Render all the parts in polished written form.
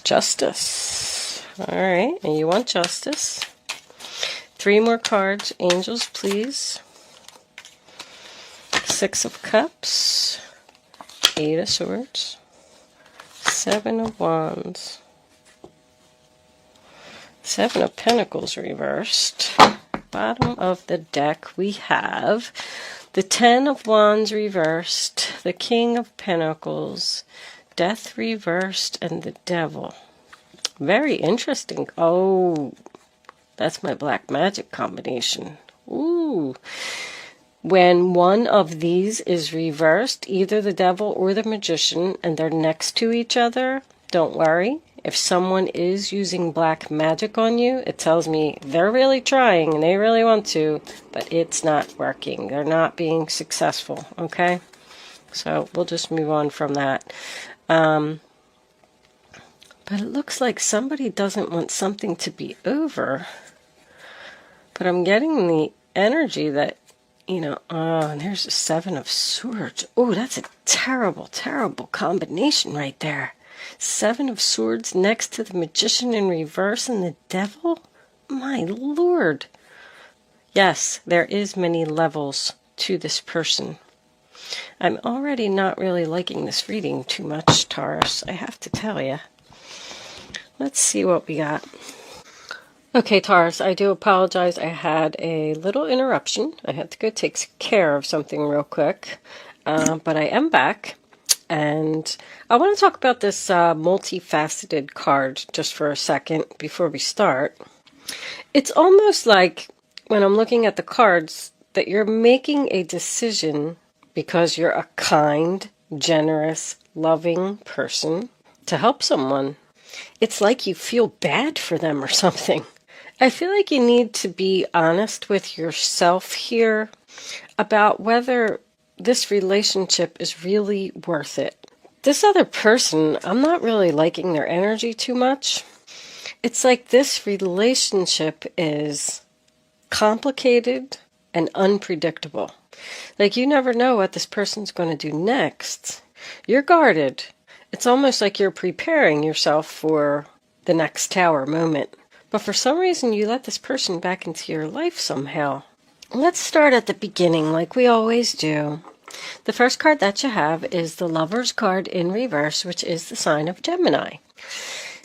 Justice. All right, and you want justice. 3 more cards. Angels, please. 6 of Cups. 8 of Swords. 7 of Wands. 7 of Pentacles reversed. Bottom of the deck we have the 10 of Wands reversed, the King of Pentacles, Death reversed, and the Devil. Very interesting. Oh, that's my black magic combination. Ooh. When one of these is reversed, either the Devil or the Magician, and they're next to each other, don't worry. If someone is using black magic on you, it tells me they're really trying and they really want to, but it's not working. They're not being successful, okay? So we'll just move on from that. But it looks like somebody doesn't want something to be over. But I'm getting the energy that, you know, and there's a 7 of Swords. Oh, that's a terrible, terrible combination right there. 7 of Swords next to the Magician in reverse and the Devil? My Lord. Yes, there is many levels to this person. I'm already not really liking this reading too much, Taurus, I have to tell you. Let's see what we got. Okay, Taurus, I do apologize. I had a little interruption. I had to go take care of something real quick. But I am back. And I want to talk about this multifaceted card just for a second before we start. It's almost like when I'm looking at the cards that you're making a decision because you're a kind, generous, loving person to help someone. It's like you feel bad for them or something. I feel like you need to be honest with yourself here about whether this relationship is really worth it. This other person, I'm not really liking their energy too much. It's like this relationship is complicated and unpredictable. Like you never know what this person's going to do next. You're guarded. It's almost like you're preparing yourself for the next tower moment. But for some reason you let this person back into your life somehow. Let's start at the beginning like we always do. The first card that you have is the Lover's card in reverse, which is the sign of Gemini.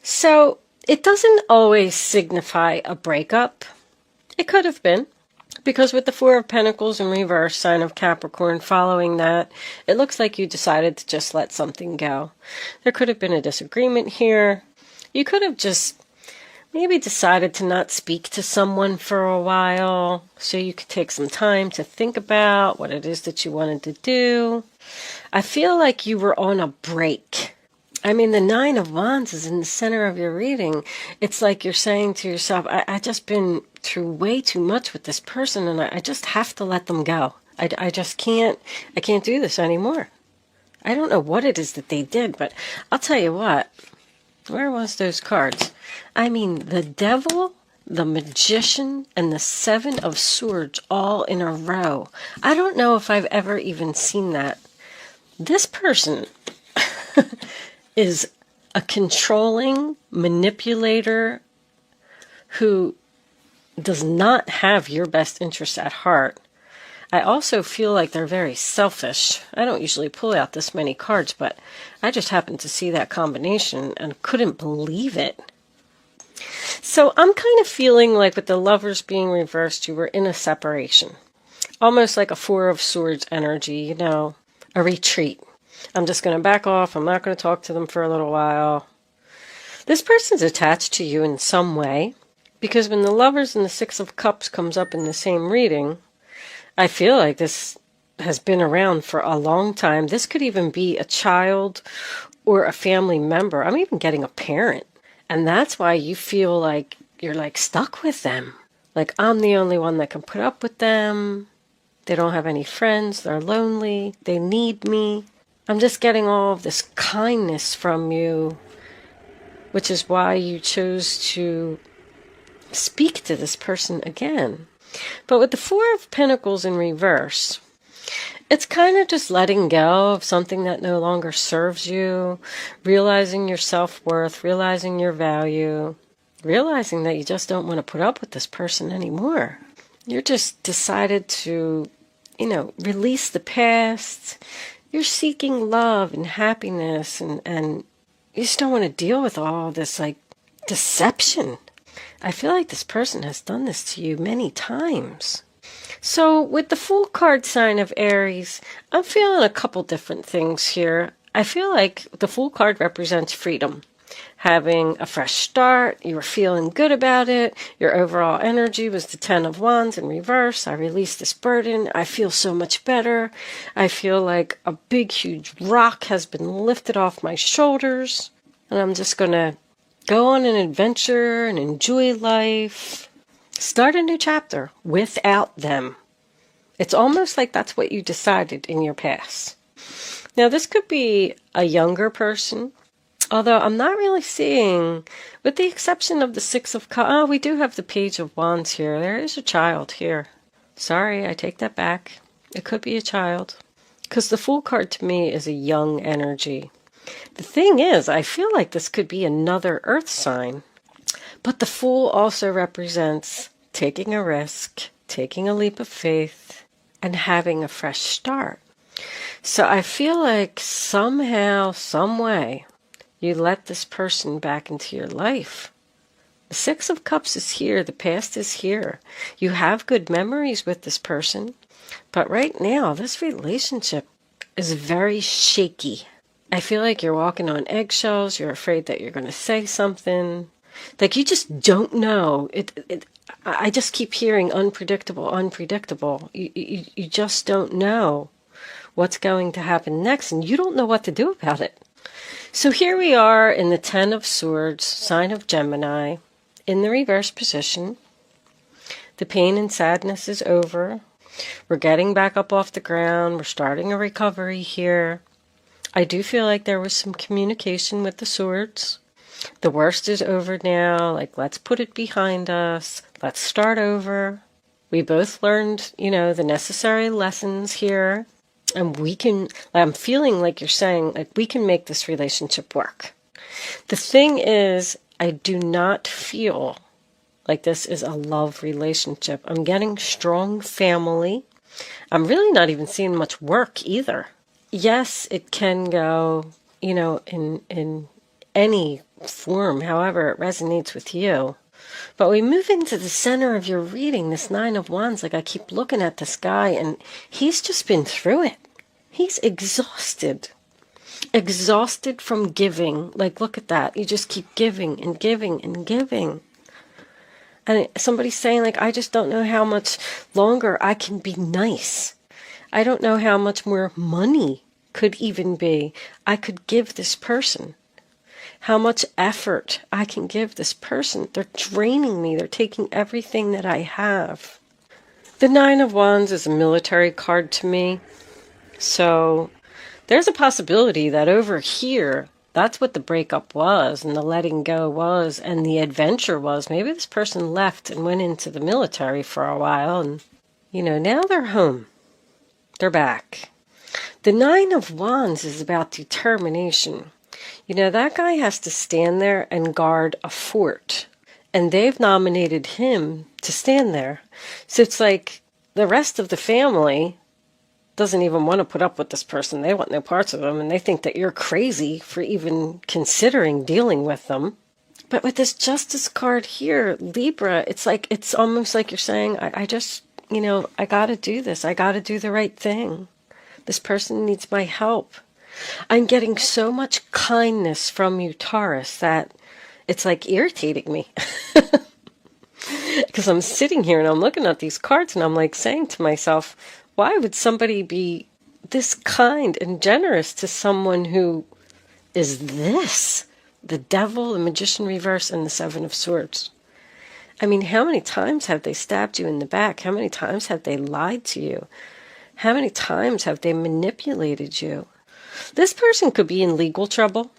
So it doesn't always signify a breakup. It could have been, because with the 4 of Pentacles in reverse, sign of Capricorn, following that, it looks like you decided to just let something go. There could have been a disagreement here. You could have just maybe decided to not speak to someone for a while so you could take some time to think about what it is that you wanted to do. I feel like you were on a break. I mean, the 9 of Wands is in the center of your reading. It's like you're saying to yourself, I just been through way too much with this person and I just have to let them go. I just can't do this anymore. I don't know what it is that they did, but I'll tell you what. Where was those cards? I mean, the Devil, the Magician, and the 7 of Swords all in a row. I don't know if I've ever even seen that. This person is a controlling manipulator who does not have your best interests at heart. I also feel like they're very selfish. I don't usually pull out this many cards, but I just happened to see that combination and couldn't believe it. So I'm kind of feeling like with the Lovers being reversed, you were in a separation. Almost like a 4 of Swords energy, you know, a retreat. I'm just going to back off. I'm not going to talk to them for a little while. This person's attached to you in some way, because when the Lovers and the 6 of Cups comes up in the same reading, I feel like this has been around for a long time. This could even be a child or a family member. I'm even getting a parent. And that's why you feel like you're like stuck with them. Like I'm the only one that can put up with them. They don't have any friends. They're lonely. They need me. I'm just getting all of this kindness from you, which is why you chose to speak to this person again. But with the 4 of Pentacles in reverse, It's kind of just letting go of something that no longer serves you, realizing your self-worth, realizing your value, realizing that you just don't want to put up with this person anymore. You're just decided to, release the past. You're seeking love and happiness, and you just don't want to deal with all this, deception. I feel like this person has done this to you many times. So with the Fool card sign of Aries, I'm feeling a couple different things here. I feel like the Fool card represents freedom. Having a fresh start, you were feeling good about it. Your overall energy was the 10 of Wands in reverse. I released this burden. I feel so much better. I feel like a big, huge rock has been lifted off my shoulders. And I'm just going to go on an adventure and enjoy life. Start a new chapter without them. It's almost like that's what you decided in your past. Now, this could be a younger person, although I'm not really seeing, with the exception of the Six of Cups. Oh, we do have the Page of Wands here. There is a child here. Sorry, I take that back. It could be a child. Because the Fool card to me is a young energy. The thing is, I feel like this could be another earth sign. But the Fool also represents taking a risk, taking a leap of faith, and having a fresh start. So I feel like somehow, some way, you let this person back into your life. The Six of Cups is here. The past is here. You have good memories with this person. But right now, this relationship is very shaky. I feel like you're walking on eggshells. You're afraid that you're going to say something. Like you just don't know. I just keep hearing unpredictable, unpredictable. You just don't know what's going to happen next, and you don't know what to do about it. So here we are in the 10 of Swords, sign of Gemini, in the reverse position. The pain and sadness is over. We're getting back up off the ground. We're starting a recovery here. I do feel like there was some communication with the Swords. The worst is over now. Let's put it behind us. Let's start over. We both learned, the necessary lessons here. And I'm feeling like you're saying, we can make this relationship work. The thing is, I do not feel like this is a love relationship. I'm getting strong family. I'm really not even seeing much work either. Yes, it can go, in any form, however it resonates with you. But we move into the center of your reading, this Nine of Wands. I keep looking at this guy, and he's just been through it. He's exhausted. Exhausted from giving. Look at that. You just keep giving and giving and giving. And somebody's saying, I just don't know how much longer I can be nice. I don't know how much more money could even be I could give this person. How much effort I can give this person. They're draining me. They're taking everything that I have. The Nine of Wands is a military card to me. So there's a possibility that over here, that's what the breakup was and the letting go was and the adventure was. Maybe this person left and went into the military for a while and, now they're home. They're back. The Nine of Wands is about determination. That guy has to stand there and guard a fort. And they've nominated him to stand there. So it's like the rest of the family doesn't even want to put up with this person. They want no parts of him. And they think that you're crazy for even considering dealing with them. But with this Justice card here, Libra, it's almost like you're saying, I just, I got to do this. I got to do the right thing. This person needs my help. I'm getting so much kindness from you, Taurus, that it's irritating me. Because I'm sitting here and I'm looking at these cards and I'm saying to myself, why would somebody be this kind and generous to someone who is this? The Devil, the Magician reverse, and the Seven of Swords. I mean, how many times have they stabbed you in the back? How many times have they lied to you? How many times have they manipulated you? This person could be in legal trouble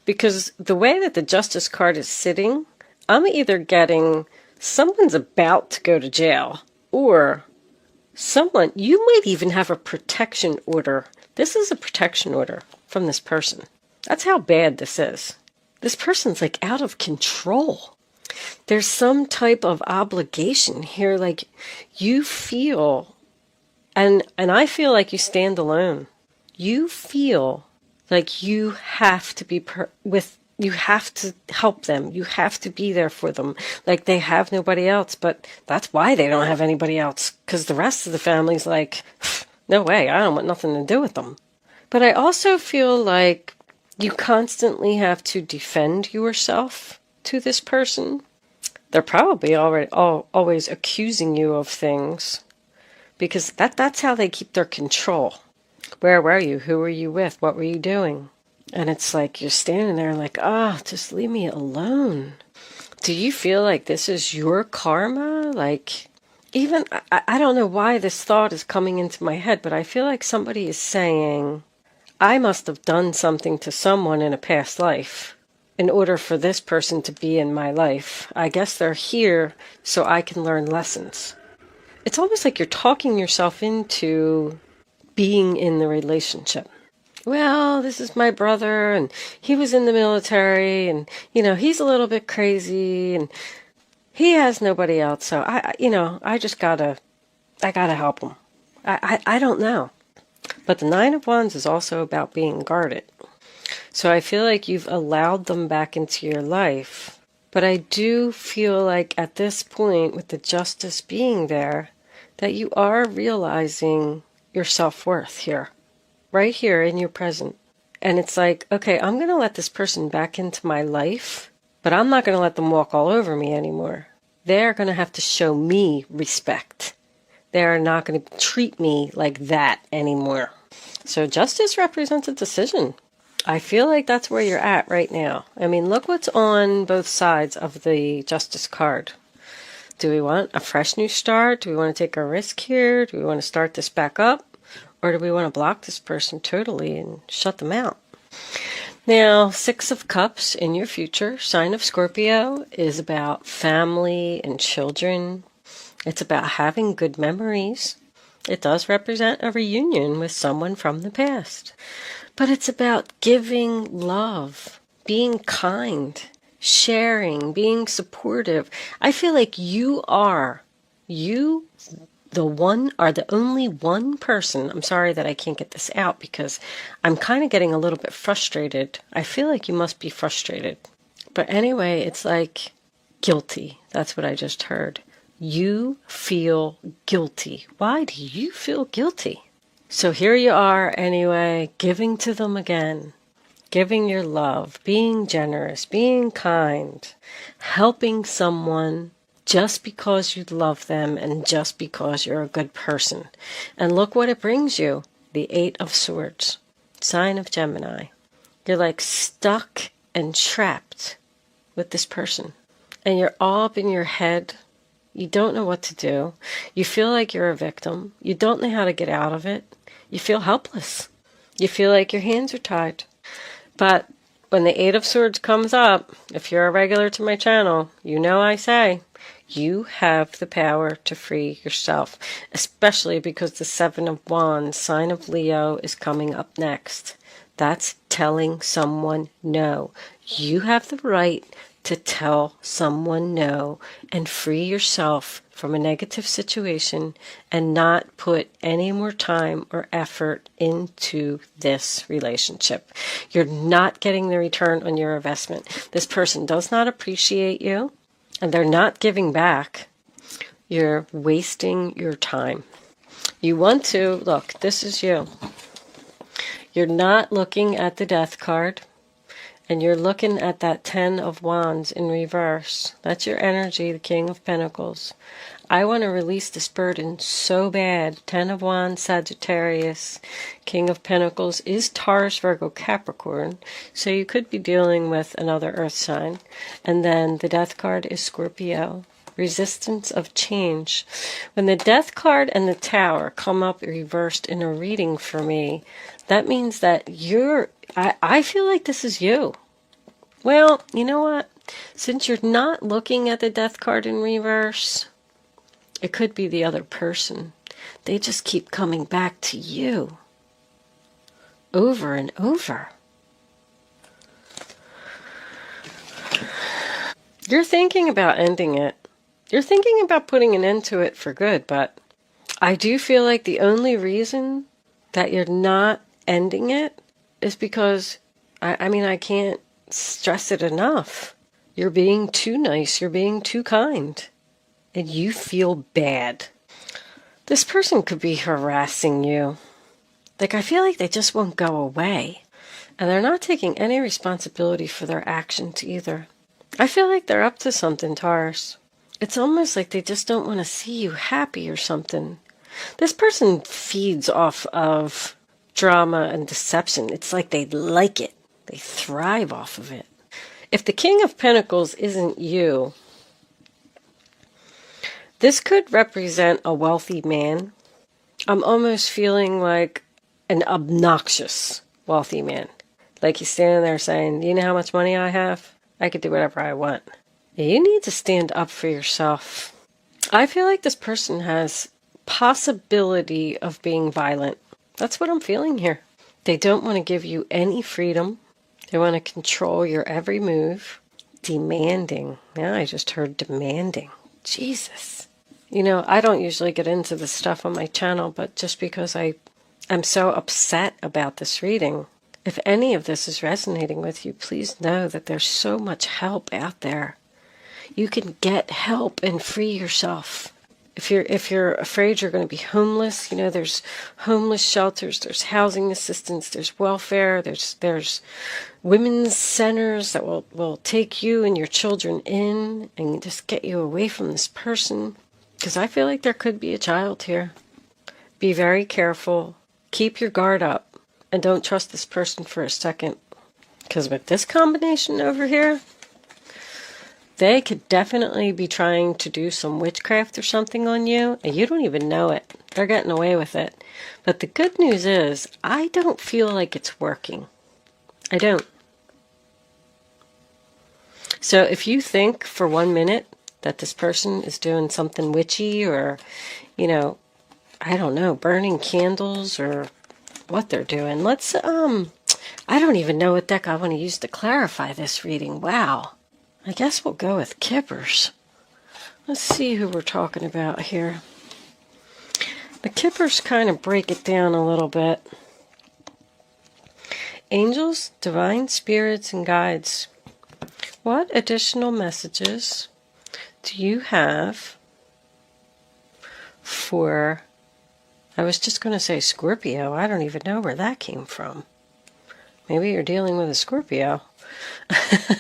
because the way that the Justice card is sitting, I'm either getting someone's about to go to jail or Someone, you might even have a protection order. This is a protection order from this person. That's how bad this is. This person's like out of control. There's some type of obligation here, like you feel, and I feel like you stand alone. You feel like you have to be you have to help them. You have to be there for them. Like they have nobody else, but that's why they don't have anybody else. Because the rest of the family's like, no way, I don't want nothing to do with them. But I also feel like you constantly have to defend yourself to this person. They're probably always accusing you of things. Because that's how they keep their control. Where were you? Who were you with? What were you doing? And it's like you're standing there like, just leave me alone. Do you feel like this is your karma? Like, even, I don't know why this thought is coming into my head, but I feel like somebody is saying, I must have done something to someone in a past life in order for this person to be in my life. I guess they're here so I can learn lessons. It's almost like you're talking yourself into being in the relationship. Well, this is my brother, and he was in the military, and, he's a little bit crazy, and he has nobody else, so I just gotta help him. I don't know. But the Nine of Wands is also about being guarded. So I feel like you've allowed them back into your life. But I do feel like at this point, with the Justice being there, that you are realizing your self-worth here. Right here in your present. And it's like, okay, I'm going to let this person back into my life, but I'm not going to let them walk all over me anymore. They're going to have to show me respect. They're not going to treat me like that anymore. So Justice represents a decision. I feel like that's where you're at right now. I mean, look what's on both sides of the Justice card. Do we want a fresh new start? Do we want to take a risk here? Do we want to start this back up? Or do we want to block this person totally and shut them out? Now, Six of Cups in your future, sign of Scorpio, is about family and children. It's about having good memories. It does represent a reunion with someone from the past. But it's about giving love, being kind, sharing, being supportive. I feel like you are the only one person. I'm sorry that I can't get this out because I'm kind of getting a little bit frustrated. I feel like you must be frustrated. But anyway, it's like guilty. That's what I just heard. You feel guilty. Why do you feel guilty? So here you are anyway, giving to them again. Giving your love, being generous, being kind, helping someone just because you love them and just because you're a good person. And look what it brings you. The Eight of Swords. Sign of Gemini. You're like stuck and trapped with this person. And you're all up in your head. You don't know what to do. You feel like you're a victim. You don't know how to get out of it. You feel helpless. You feel like your hands are tied. But when the Eight of Swords comes up, if you're a regular to my channel, you know I say, you have the power to free yourself, especially because the Seven of Wands, sign of Leo, is coming up next. That's telling someone no. You have the right to tell someone no and free yourself from a negative situation and not put any more time or effort into this relationship. You're not getting the return on your investment. This person does not appreciate you and they're not giving back. You're wasting your time. You want to, look, this is you. You're not looking at the Death card. And you're looking at that Ten of Wands in reverse. That's your energy, the King of Pentacles. I want to release this burden so bad. Ten of Wands, Sagittarius, King of Pentacles is Taurus, Virgo, Capricorn. So you could be dealing with another earth sign. And then the Death card is Scorpio. Resistance of change. When the Death card and the Tower come up reversed in a reading for me, that means that I feel like this is you. Well, you know what? Since you're not looking at the Death card in reverse, it could be the other person. They just keep coming back to you over and over. You're thinking about ending it. You're thinking about putting an end to it for good, but I do feel like the only reason that you're not ending it is because, I can't stress it enough. You're being too nice. You're being too kind. And you feel bad. This person could be harassing you. Like, I feel like they just won't go away. And they're not taking any responsibility for their actions either. I feel like they're up to something, Taurus. It's almost like they just don't want to see you happy or something. This person feeds off of drama and deception. It's like they like it. They thrive off of it. If the King of Pentacles isn't you, this could represent a wealthy man. I'm almost feeling like an obnoxious wealthy man. Like he's standing there saying, you know how much money I have? I could do whatever I want. You need to stand up for yourself. I feel like this person has possibility of being violent. That's what I'm feeling here. They don't want to give you any freedom. They want to control your every move. Demanding. Yeah, I just heard demanding. Jesus. You know, I don't usually get into this stuff on my channel, but just because I'm so upset about this reading, if any of this is resonating with you, please know that there's so much help out there. You can get help and free yourself. If you're afraid you're going to be homeless, you know, there's homeless shelters, there's housing assistance, there's welfare, there's women's centers that will take you and your children in and just get you away from this person. Because I feel like there could be a child here. Be very careful. Keep your guard up. And don't trust this person for a second. Because with this combination over here, they could definitely be trying to do some witchcraft or something on you, and you don't even know it. They're getting away with it. But the good news is, I don't feel like it's working. I don't. So if you think for 1 minute that this person is doing something witchy or, you know, I don't know, burning candles or what they're doing, let's, I don't even know what deck I want to use to clarify this reading. Wow. I guess we'll go with Kippers. Let's see who we're talking about here. The Kippers kind of break it down a little bit. Angels, divine spirits, and guides. What additional messages do you have for, I was just going to say Scorpio. I don't even know where that came from. Maybe you're dealing with a Scorpio.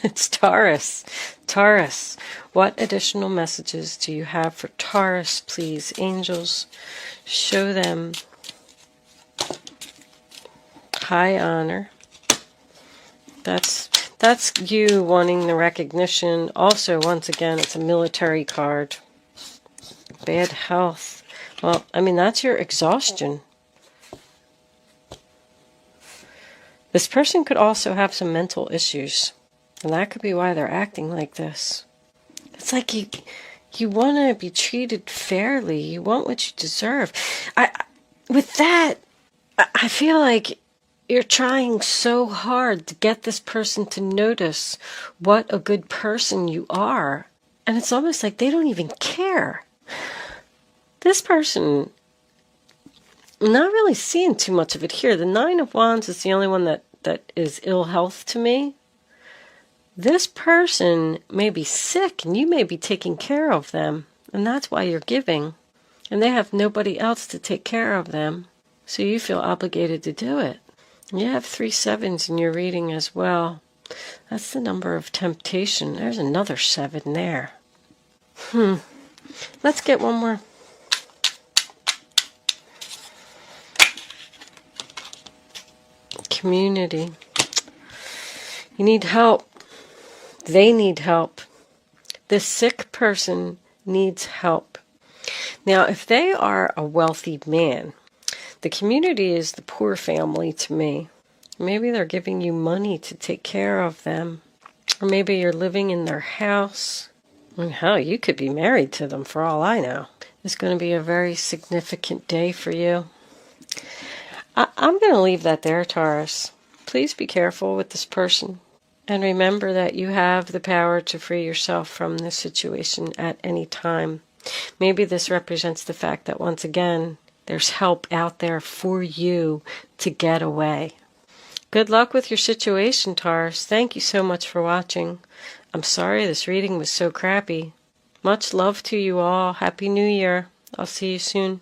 It's Taurus. Taurus. What additional messages do you have for Taurus, please? Angels, show them high honor. That's you wanting the recognition. Also, once again, it's a military card. Bad health. Well, I mean, that's your exhaustion. This person could also have some mental issues, and that could be why they're acting like this. It's like you want to be treated fairly. You want what you deserve. With that, I feel like you're trying so hard to get this person to notice what a good person you are, and it's almost like they don't even care. This person, I'm not really seeing too much of it here. The Nine of Wands is the only one that is ill health to me. This person may be sick and you may be taking care of them. And that's why you're giving. And they have nobody else to take care of them. So you feel obligated to do it. And you have 3 sevens in your reading as well. That's the number of temptation. There's another 7 there. Let's get one more. Community. You need help. They need help. This sick person needs help. Now, if they are a wealthy man, the community is the poor family to me. Maybe they're giving you money to take care of them. Or maybe you're living in their house. And hell, you could be married to them for all I know. is going to be a very significant day for you. I'm going to leave that there, Taurus. Please be careful with this person. And remember that you have the power to free yourself from this situation at any time. Maybe this represents the fact that once again, there's help out there for you to get away. Good luck with your situation, Taurus. Thank you so much for watching. I'm sorry this reading was so crappy. Much love to you all. Happy New Year. I'll see you soon.